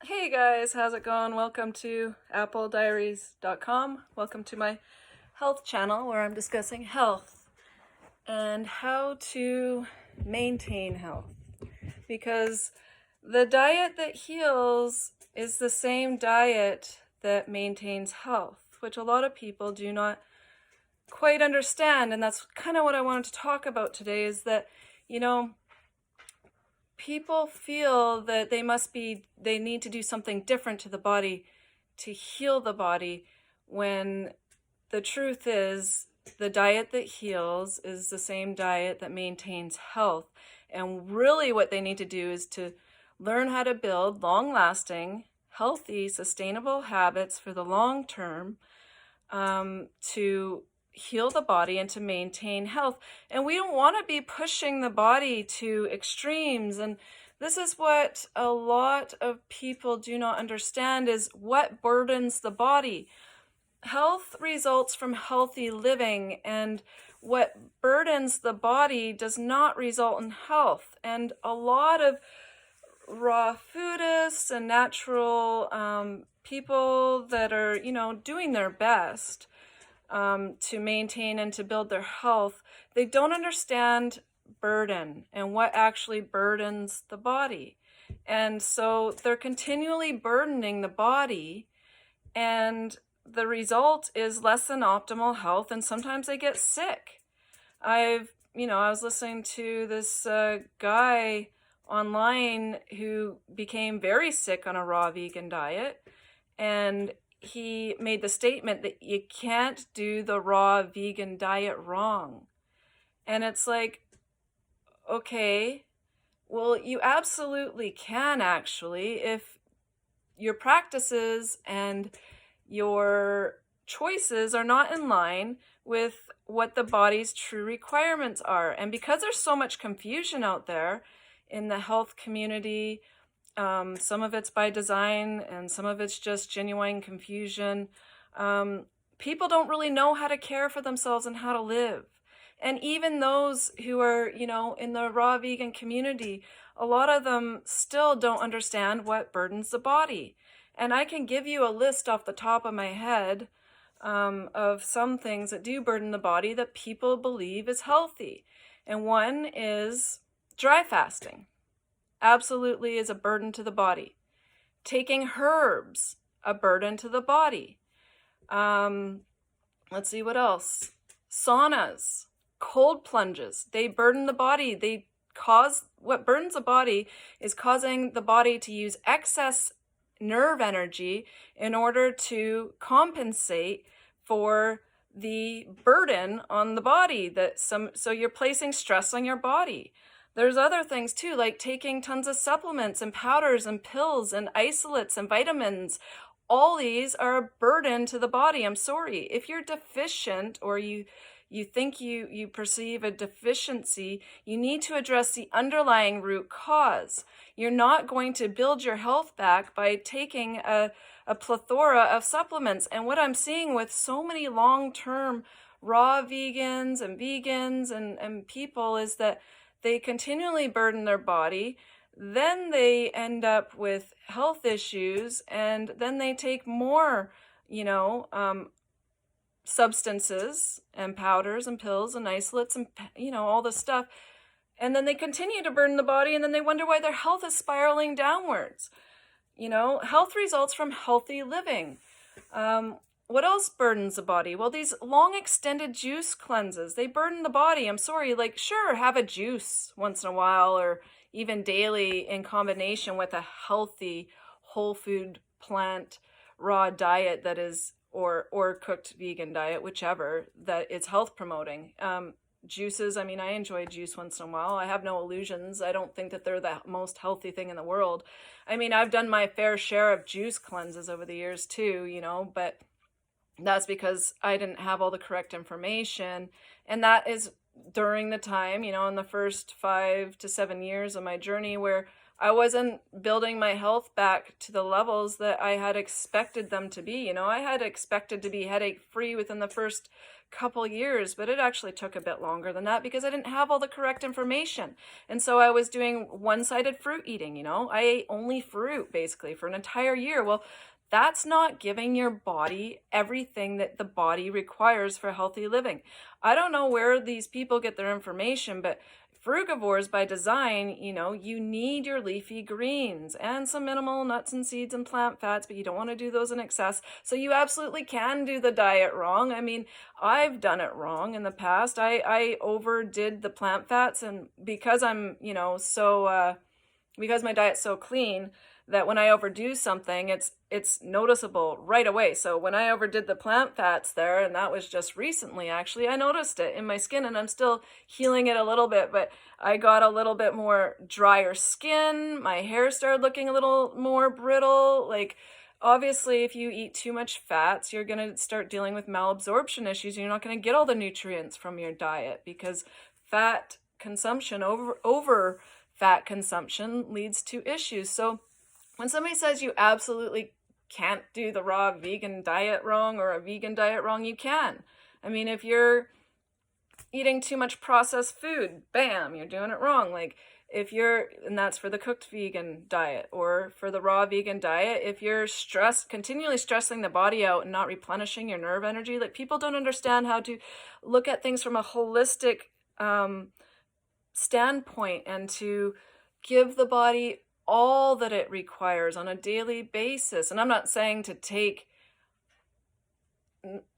Hey guys, how's it going? Welcome to applediaries.com. Welcome to my health channel where I'm discussing health and how to maintain health. Because the diet that heals is the same diet that maintains health, which a lot of people do not quite understand. And that's kind of what I wanted to talk about today is that, people feel that they need to do something different to the body to heal the body, when the truth is the diet that heals is the same diet that maintains health. And really what they need to do is to learn how to build long-lasting, healthy, sustainable habits for the long term, to heal the body and to maintain health. And we don't want to be pushing the body to extremes. And this is what a lot of people do not understand, is what burdens the body. Health results from healthy living, and what burdens the body does not result in health. And a lot of raw foodists and natural people that are, doing their best to maintain and to build their health, they don't understand burden and what actually burdens the body. And so they're continually burdening the body, and the result is less than optimal health, and sometimes they get sick. I was listening to this guy online who became very sick on a raw vegan diet, and he made the statement that you can't do the raw vegan diet wrong. And it's like, okay, well, you absolutely can, actually, if your practices and your choices are not in line with what the body's true requirements are. And because there's so much confusion out there in the health community, some of it's by design and some of it's just genuine confusion. People don't really know how to care for themselves and how to live. And even those who are, in the raw vegan community, a lot of them still don't understand what burdens the body. And I can give you a list off the top of my head of some things that do burden the body that people believe is healthy. And one is dry fasting. Absolutely is a burden to the body. Taking herbs, a burden to the body. Let's see what else. Saunas, cold plunges, they burden the body. What burdens the body is causing the body to use excess nerve energy in order to compensate for the burden on the body. So you're placing stress on your body. There's other things too, like taking tons of supplements and powders and pills and isolates and vitamins. All these are a burden to the body. I'm sorry. If you're deficient, or you think you perceive a deficiency, you need to address the underlying root cause. You're not going to build your health back by taking a plethora of supplements. And what I'm seeing with so many long-term raw vegans and people is that they continually burden their body, then they end up with health issues, and then they take more, substances and powders and pills and isolates and, all this stuff. And then they continue to burden the body, and then they wonder why their health is spiraling downwards. Health results from healthy living. What else burdens the body? Well, these long extended juice cleanses, they burden the body. I'm sorry, sure, have a juice once in a while or even daily in combination with a healthy whole food plant raw diet that is, or cooked vegan diet, whichever, that is health promoting. Juices, I enjoy juice once in a while. I have no illusions. I don't think that they're the most healthy thing in the world. I've done my fair share of juice cleanses over the years too, but that's because I didn't have all the correct information. And that is during the time, in the first 5 to 7 years of my journey, where I wasn't building my health back to the levels that I had expected them to be. I had expected to be headache free within the first couple years, but it actually took a bit longer than that because I didn't have all the correct information. And so I was doing one-sided fruit eating. I ate only fruit basically for an entire year. Well, that's not giving your body everything that the body requires for healthy living. I don't know where these people get their information, but frugivores by design, you need your leafy greens and some minimal nuts and seeds and plant fats, but you don't want to do those in excess. So you absolutely can do the diet wrong. I mean, I've done it wrong in the past. I overdid the plant fats, and because I'm, because my diet's so clean, that when I overdo something, it's noticeable right away. So when I overdid the plant fats there, and that was just recently actually, I noticed it in my skin, and I'm still healing it a little bit, but I got a little bit more drier skin. My hair started looking a little more brittle. Like, obviously, if you eat too much fats, you're going to start dealing with malabsorption issues. You're not going to get all the nutrients from your diet because fat consumption, over fat consumption leads to issues. So when somebody says you absolutely can't do the raw vegan diet wrong or a vegan diet wrong, you can. I mean, if you're eating too much processed food, bam, you're doing it wrong. Like and that's for the cooked vegan diet, or for the raw vegan diet, if you're continually stressing the body out and not replenishing your nerve energy, like people don't understand how to look at things from a holistic standpoint and to give the body all that it requires on a daily basis. And I'm not saying to take,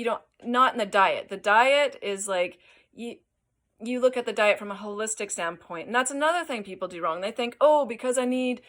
not in the diet. The diet is like, you look at the diet from a holistic standpoint. And that's another thing people do wrong. They think, oh, because I need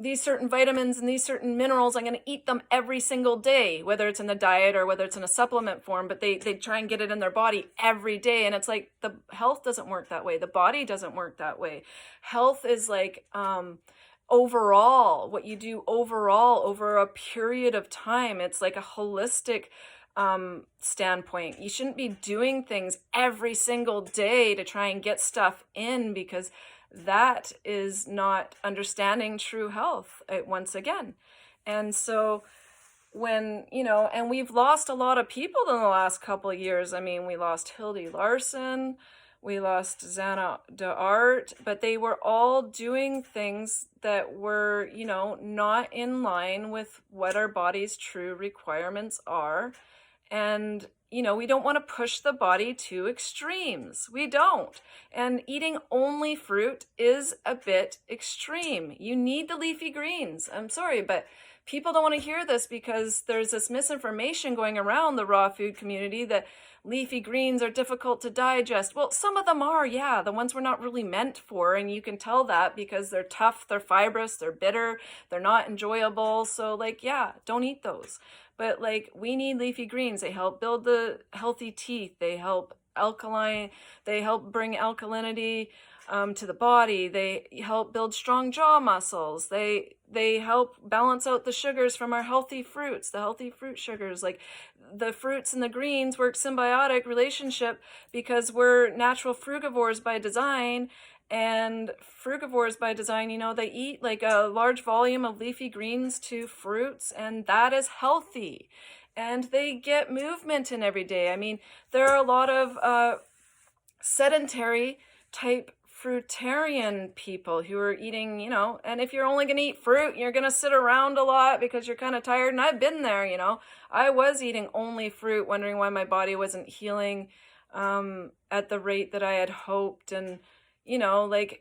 these certain vitamins and these certain minerals, I'm going to eat them every single day, whether it's in the diet or whether it's in a supplement form, but they try and get it in their body every day. And it's like, the health doesn't work that way. The body doesn't work that way. Health is like, overall, what you do overall over a period of time. It's like a holistic standpoint. You shouldn't be doing things every single day to try and get stuff in, because that is not understanding true health once again. And so when, and we've lost a lot of people in the last couple of years. I mean, we lost Hildy Larson, we lost Xana DeArt, but they were all doing things that were, not in line with what our body's true requirements are. And we don't want to push the body to extremes. We don't. And eating only fruit is a bit extreme. You need the leafy greens. I'm sorry, but people don't want to hear this because there's this misinformation going around the raw food community that leafy greens are difficult to digest. Well, some of them are, yeah, the ones we're not really meant for. And you can tell that because they're tough, they're fibrous, they're bitter, they're not enjoyable. So yeah, don't eat those. But we need leafy greens. They help build the healthy teeth. They help they help bring alkalinity to the body. They help build strong jaw muscles. They help balance out the sugars from our healthy fruits, the healthy fruit sugars. Like the fruits and the greens work symbiotic relationship because we're natural frugivores by design. And frugivores by design, they eat like a large volume of leafy greens to fruits, and that is healthy. And they get movement in every day. I mean, there are a lot of sedentary type fruitarian people who are eating, and if you're only going to eat fruit, you're going to sit around a lot because you're kind of tired. And I've been there, I was eating only fruit, wondering why my body wasn't healing at the rate that I had hoped. And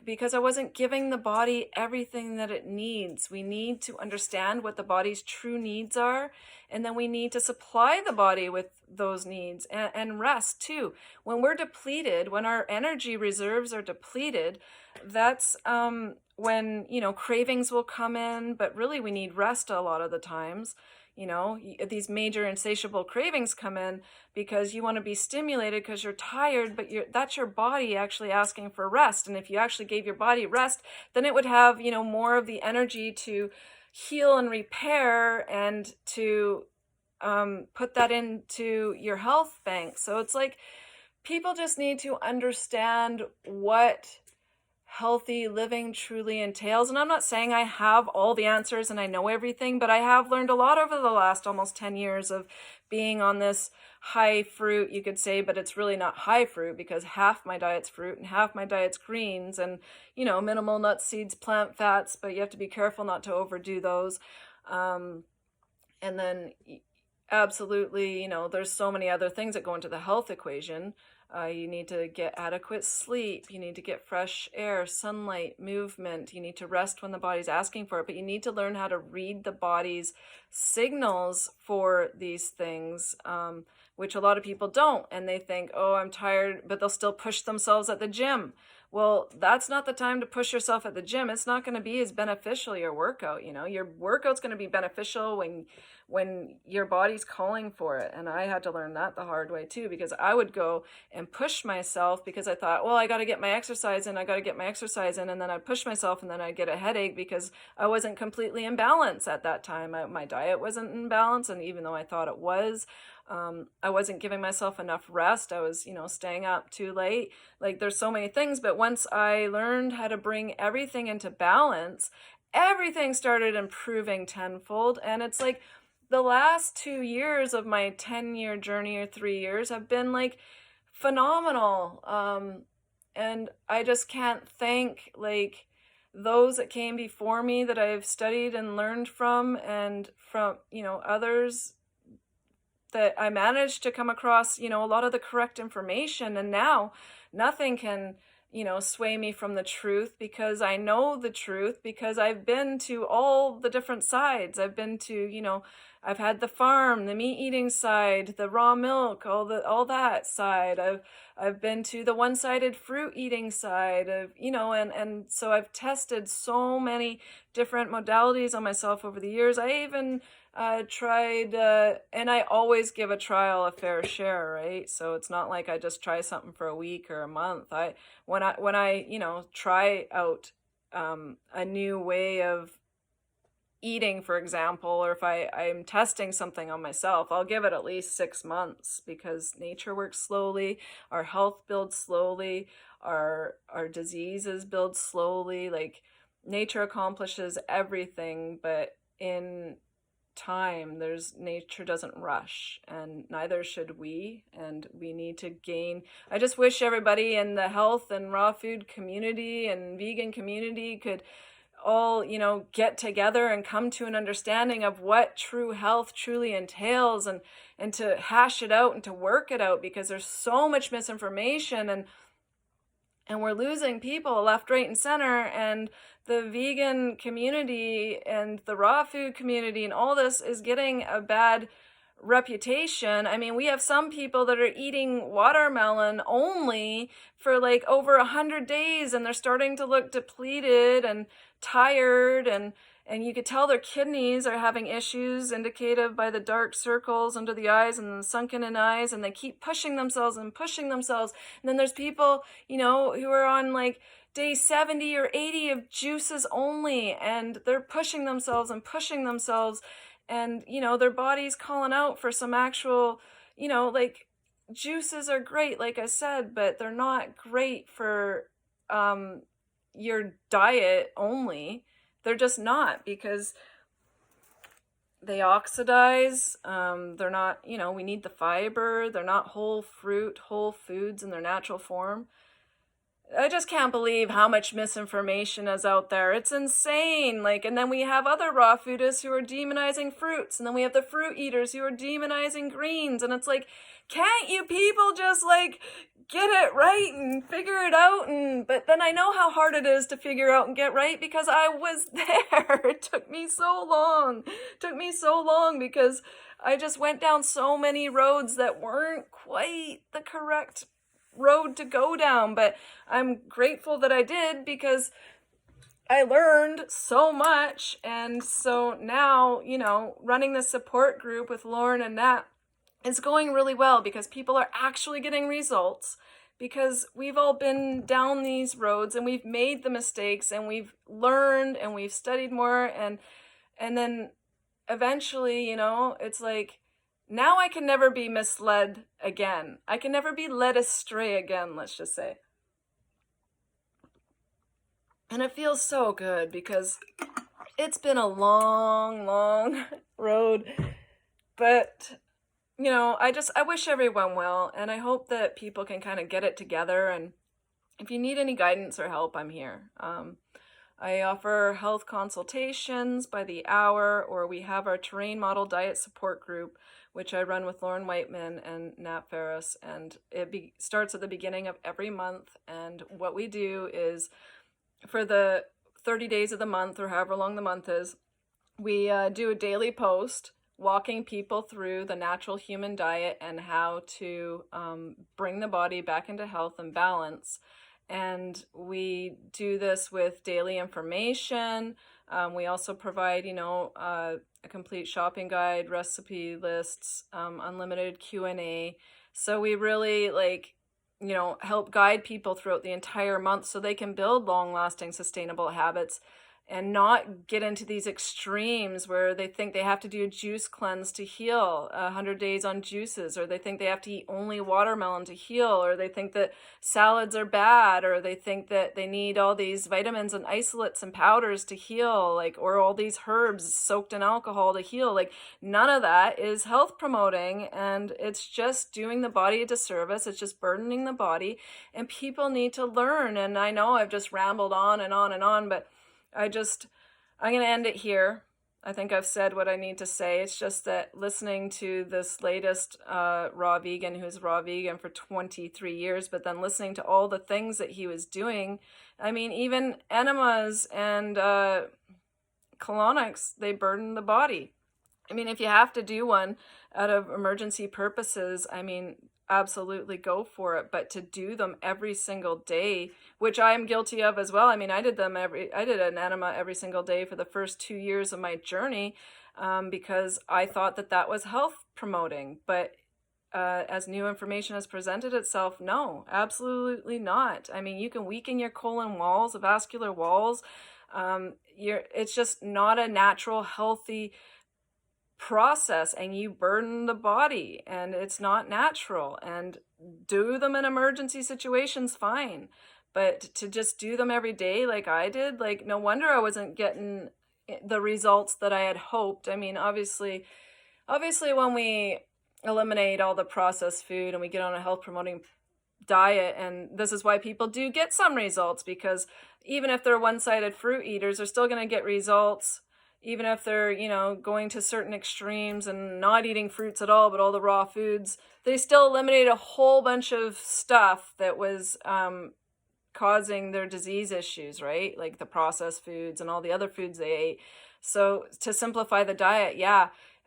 because I wasn't giving the body everything that it needs. We need to understand what the body's true needs are, and then we need to supply the body with those needs and rest too. When we're depleted, when our energy reserves are depleted, that's when, cravings will come in, but really we need rest a lot of the times. These major insatiable cravings come in because you want to be stimulated because you're tired, but that's your body actually asking for rest. And if you actually gave your body rest, then it would have, more of the energy to heal and repair and to put that into your health bank. So it's like people just need to understand what healthy living truly entails. And I'm not saying I have all the answers and I know everything, but I have learned a lot over the last almost 10 years of being on this high fruit, you could say, but it's really not high fruit because half my diet's fruit and half my diet's greens and, minimal nuts, seeds, plant fats, but you have to be careful not to overdo those. And then absolutely, there's so many other things that go into the health equation. You need to get adequate sleep. You need to get fresh air, sunlight, movement. You need to rest when the body's asking for it. But you need to learn how to read the body's signals for these things, which a lot of people don't. And they think, oh, I'm tired, but they'll still push themselves at the gym. Well, that's not the time to push yourself at the gym. It's not going to be as beneficial, your workout. Your workout's going to be beneficial when your body's calling for it. And I had to learn that the hard way too, because I would go and push myself because I thought, well, I got to get my exercise in. And then I'd push myself and then I'd get a headache because I wasn't completely in balance at that time. My diet wasn't in balance. And even though I thought it was, I wasn't giving myself enough rest. I was, staying up too late. Like there's so many things. But once I learned how to bring everything into balance, everything started improving tenfold. And it's like the last 2 years of my 10-year journey or 3 years have been like phenomenal. And I just can't thank like those that came before me that I've studied and learned from, and from, others that I managed to come across, a lot of the correct information. And now nothing can, sway me from the truth, because I know the truth, because I've been to all the different sides. I've been to, I've had the farm, the meat eating side, the raw milk, all that side. I've been to the one-sided fruit eating side of, and so I've tested so many different modalities on myself over the years. I even tried, and I always give a trial a fair share, right? So it's not like I just try something for a week or a month. When I try out a new way of eating, for example, or if I'm testing something on myself, I'll give it at least 6 months, because nature works slowly, our health builds slowly, our diseases build slowly. Like nature accomplishes everything, but in time, nature doesn't rush, and neither should we. And we need to gain. I just wish everybody in the health and raw food community and vegan community could all, get together and come to an understanding of what true health truly entails, and to hash it out and to work it out, because there's so much misinformation, and we're losing people left, right, and center. And the vegan community and the raw food community and all this is getting a bad reputation. I mean, we have some people that are eating watermelon only for like over 100 days, and they're starting to look depleted and tired, and you could tell their kidneys are having issues, indicated by the dark circles under the eyes and the sunken in eyes, and they keep pushing themselves. And then there's people, who are on like day 70 or 80 of juices only, and they're pushing themselves, and their body's calling out for some actual, like juices are great, like I said, but they're not great for your diet only. They're just not, because they oxidize. They're not, we need the fiber. They're not whole foods in their natural form. I just can't believe how much misinformation is out there. It's insane. Like, and then we have other raw foodists who are demonizing fruits, and then we have the fruit eaters who are demonizing greens. And it's like, can't you people just like get it right and figure it out? But then I know how hard it is to figure out and get right, because I was there. It took me so long. Because I just went down so many roads that weren't quite the correct road to go down. But I'm grateful that I did, because I learned so much. And so now, running the support group with Lauren and Nat is going really well, because people are actually getting results, because we've all been down these roads and we've made the mistakes and we've learned and we've studied more, and then eventually, it's like, now I can never be misled again. I can never be led astray again, let's just say. And it feels so good because it's been a long, long road. But, you know, I wish everyone well, and I hope that people can kind of get it together. And if you need any guidance or help, I'm here. I offer health consultations by the hour, or we have our terrain model diet support group, which I run with Lauren Whiteman and Nat Ferris, and it starts at the beginning of every month. And what we do is, for the 30 days of the month, or however long the month is, we do a daily post walking people through the natural human diet and how to bring the body back into health and balance. And we do this with daily information. We also provide, a complete shopping guide, recipe lists, unlimited Q&A. So we really help guide people throughout the entire month so they can build long-lasting, sustainable habits and not get into these extremes where they think they have to do a juice cleanse to heal, 100 days on juices, or they think they have to eat only watermelon to heal, or they think that salads are bad, or they think that they need all these vitamins and isolates and powders to heal, or all these herbs soaked in alcohol to heal. None of that is health promoting, and it's just doing the body a disservice. It's just burdening the body, and people need to learn. And I know I've just rambled on and on and on, but I'm going to end it here. I think I've said what I need to say. It's just that listening to this latest raw vegan, who's raw vegan for 23 years, but then listening to all the things that he was doing, I mean, even enemas and colonics, they burden the body. I mean, if you have to do one out of emergency purposes, I mean, absolutely go for it. But to do them every single day, which I'm guilty of as well. I mean, I did an enema every single day for the first 2 years of my journey because I thought that was health promoting. But as new information has presented itself, no, absolutely not. I mean, you can weaken your colon walls, vascular walls. It's just not a natural, healthy process, and you burden the body, and it's not natural. And do them in emergency situations, fine, but to just do them every day like I did, no wonder I wasn't getting the results that I had hoped. I mean, obviously when we eliminate all the processed food and we get on a health promoting diet, and this is why people do get some results, because even if they're one-sided fruit eaters, they're still going to get results. Even if they're, going to certain extremes and not eating fruits at all, but all the raw foods, they still eliminate a whole bunch of stuff that was causing their disease issues, right? Like the processed foods and all the other foods they ate. So to simplify the diet,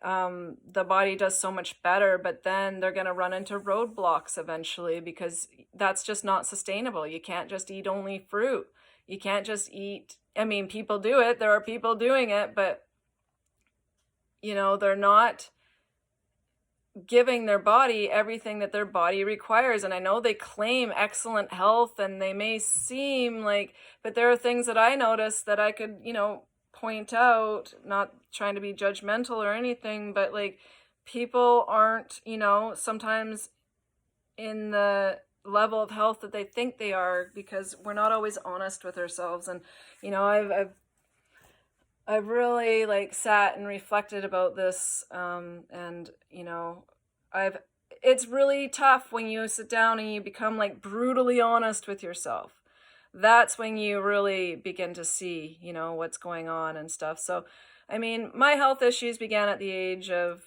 the body does so much better, but then they're going to run into roadblocks eventually, because that's just not sustainable. You can't just eat only fruit. You can't just eat, I mean, people do it. There are people doing it, but, they're not giving their body everything that their body requires. And I know they claim excellent health, and they may seem but there are things that I notice that I could, point out, not trying to be judgmental or anything, but people aren't, sometimes in the level of health that they think they are, because we're not always honest with ourselves. And I've really sat and reflected about this, and it's really tough when you sit down and you become brutally honest with yourself. That's when you really begin to see what's going on and stuff. So I mean, my health issues began at the age of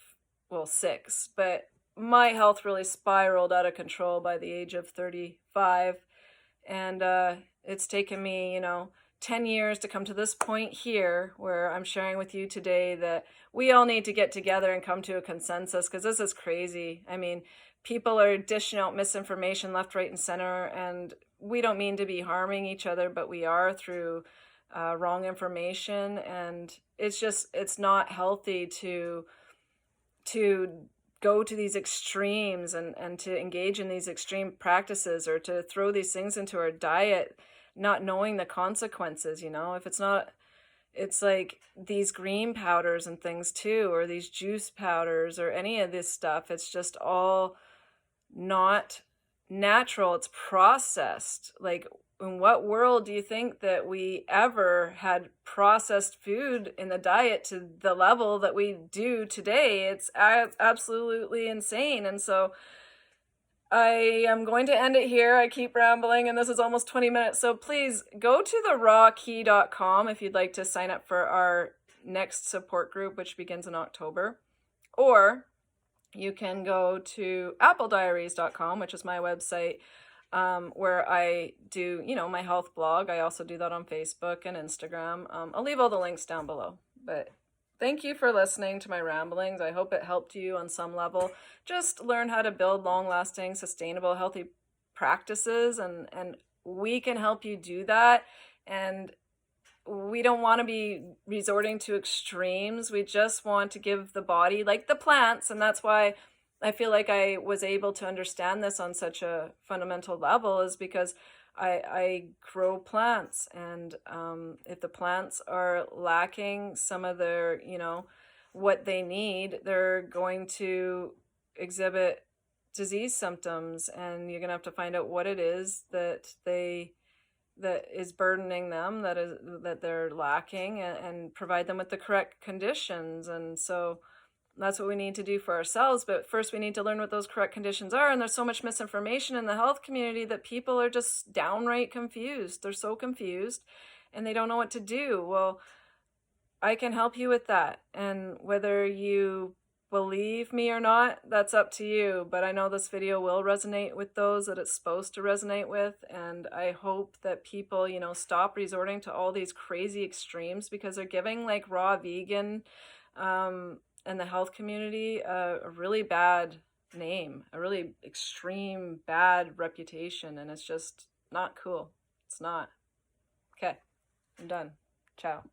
6, but my health really spiraled out of control by the age of 35. And it's taken me, 10 years to come to this point here where I'm sharing with you today that we all need to get together and come to a consensus, because this is crazy. I mean, people are dishing out misinformation left, right, and center, and we don't mean to be harming each other, but we are through wrong information. And it's not healthy to go to these extremes and to engage in these extreme practices, or to throw these things into our diet, not knowing the consequences. If it's like these green powders and things too, or these juice powders, or any of this stuff, it's just all not natural. It's processed. in what world do you think that we ever had processed food in the diet to the level that we do today? It's absolutely insane. And so I am going to end it here. I keep rambling, and this is almost 20 minutes. So please go to therawkey.com if you'd like to sign up for our next support group, which begins in October. Or you can go to applediaries.com, which is my website, where I do, my health blog. I also do that on Facebook and Instagram. I'll leave all the links down below. But thank you for listening to my ramblings. I hope it helped you on some level. Just learn how to build long-lasting, sustainable, healthy practices, and we can help you do that. And we don't want to be resorting to extremes. We just want to give the body, like the plants, and that's why I feel like I was able to understand this on such a fundamental level, is because I grow plants, and if the plants are lacking some of their, what they need, they're going to exhibit disease symptoms, and you're going to have to find out what it is that is burdening them, that they're lacking, and provide them with the correct conditions. And so that's what we need to do for ourselves. But first we need to learn what those correct conditions are. And there's so much misinformation in the health community that people are just downright confused. They're so confused and they don't know what to do. Well, I can help you with that. And whether you believe me or not, that's up to you. But I know this video will resonate with those that it's supposed to resonate with. And I hope that people, stop resorting to all these crazy extremes, because they're giving like raw vegan and the health community a really bad name, a really extreme bad reputation. And it's just not cool. It's not. Okay, I'm done. Ciao.